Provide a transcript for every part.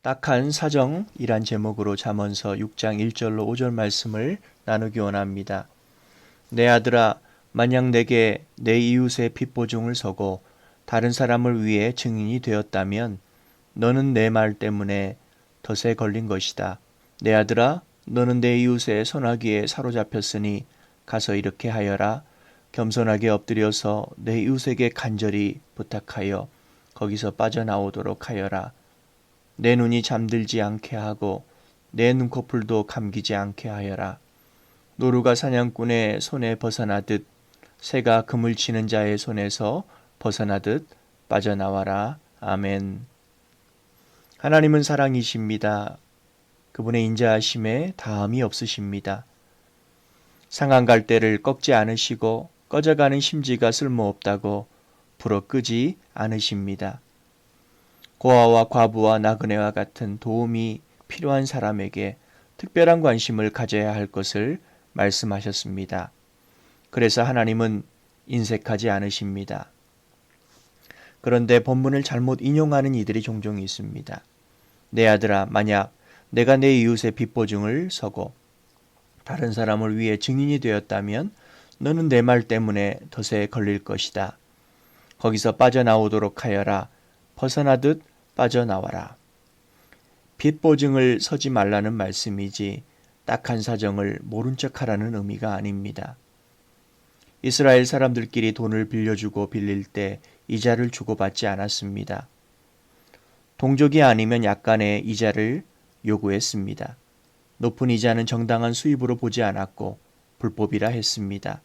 딱한 사정이란 제목으로 잠언서 6장 1절로 5절 말씀을 나누기 원합니다. 내 아들아, 만약 내게 내 이웃의 빚보증을 서고 다른 사람을 위해 증인이 되었다면 너는 내 말 때문에 덫에 걸린 것이다. 내 아들아, 너는 내 이웃의 손아귀에 사로잡혔으니 가서 이렇게 하여라. 겸손하게 엎드려서 내 이웃에게 간절히 부탁하여 거기서 빠져나오도록 하여라. 내 눈이 잠들지 않게 하고 내 눈꺼풀도 감기지 않게 하여라. 노루가 사냥꾼의 손에 벗어나듯 새가 그물 치는 자의 손에서 벗어나듯 빠져나와라. 아멘. 하나님은 사랑이십니다. 그분의 인자하심에 다함이 없으십니다. 상한 갈대를 꺾지 않으시고 꺼져가는 심지가 쓸모없다고 불어 끄지 않으십니다. 고아와 과부와 나그네와 같은 도움이 필요한 사람에게 특별한 관심을 가져야 할 것을 말씀하셨습니다. 그래서 하나님은 인색하지 않으십니다. 그런데 본문을 잘못 인용하는 이들이 종종 있습니다. 내 아들아, 만약 내가 내 이웃의 빚보증을 서고 다른 사람을 위해 증인이 되었다면 너는 내 말 때문에 덫에 걸릴 것이다. 거기서 빠져나오도록 하여라. 벗어나듯 빠져나와라. 빚보증을 서지 말라는 말씀이지 딱한 사정을 모른 척하라는 의미가 아닙니다. 이스라엘 사람들끼리 돈을 빌려주고 빌릴 때 이자를 주고받지 않았습니다. 동족이 아니면 약간의 이자를 요구했습니다. 높은 이자는 정당한 수입으로 보지 않았고 불법이라 했습니다.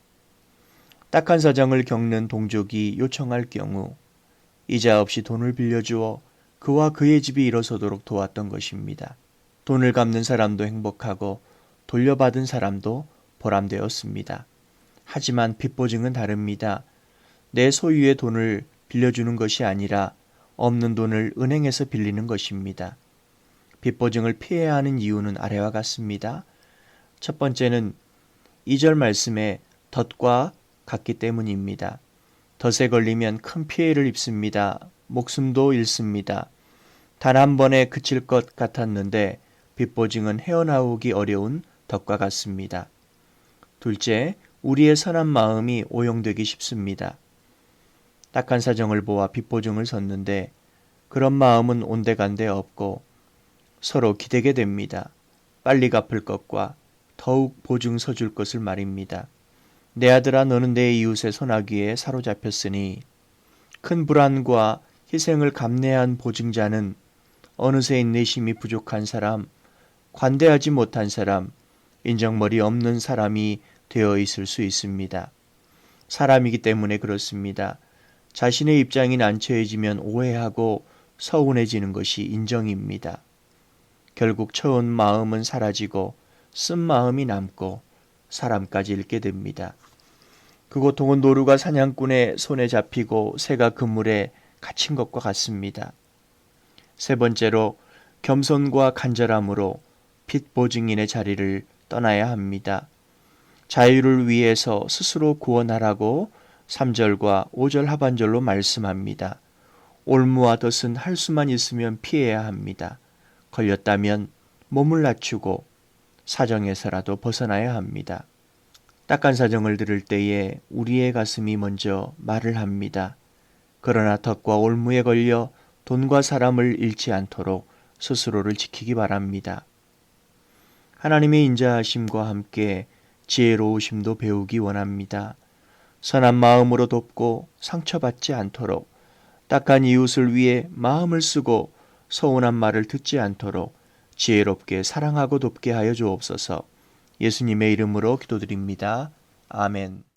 딱한 사정을 겪는 동족이 요청할 경우 이자 없이 돈을 빌려주어 그와 그의 집이 일어서도록 도왔던 것입니다. 돈을 갚는 사람도 행복하고 돌려받은 사람도 보람되었습니다. 하지만 빚보증은 다릅니다. 내 소유의 돈을 빌려주는 것이 아니라 없는 돈을 은행에서 빌리는 것입니다. 빚보증을 피해야 하는 이유는 아래와 같습니다. 첫 번째는 2절 말씀에 덫과 같기 때문입니다. 덫에 걸리면 큰 피해를 입습니다. 목숨도 잃습니다. 단 한 번에 그칠 것 같았는데 빚보증은 헤어나오기 어려운 덫과 같습니다. 둘째, 우리의 선한 마음이 오용되기 쉽습니다. 딱한 사정을 보아 빚보증을 섰는데 그런 마음은 온데간데 없고 서로 기대게 됩니다. 빨리 갚을 것과 더욱 보증 서줄 것을 말입니다. 내 아들아, 너는 내 이웃의 손아귀에 사로잡혔으니 큰 불안과 희생을 감내한 보증자는 어느새 인내심이 부족한 사람, 관대하지 못한 사람, 인정머리 없는 사람이 되어 있을 수 있습니다. 사람이기 때문에 그렇습니다. 자신의 입장이 난처해지면 오해하고 서운해지는 것이 인정입니다. 결국 처은 마음은 사라지고 쓴 마음이 남고 사람까지 잃게 됩니다. 그 고통은 노루가 사냥꾼의 손에 잡히고 새가 그물에 갇힌 것과 같습니다. 세 번째로 겸손과 간절함으로 빚보증인의 자리를 떠나야 합니다. 자유를 위해서 스스로 구원하라고 3절과 5절 하반절로 말씀합니다. 올무와 덫은 할 수만 있으면 피해야 합니다. 걸렸다면 몸을 낮추고 사정에서라도 벗어나야 합니다. 딱한 사정을 들을 때에 우리의 가슴이 먼저 말을 합니다. 그러나 덫과 올무에 걸려 돈과 사람을 잃지 않도록 스스로를 지키기 바랍니다. 하나님의 인자하심과 함께 지혜로우심도 배우기 원합니다. 선한 마음으로 돕고 상처받지 않도록, 딱한 이웃을 위해 마음을 쓰고 서운한 말을 듣지 않도록 지혜롭게 사랑하고 돕게 하여 주옵소서. 예수님의 이름으로 기도드립니다. 아멘.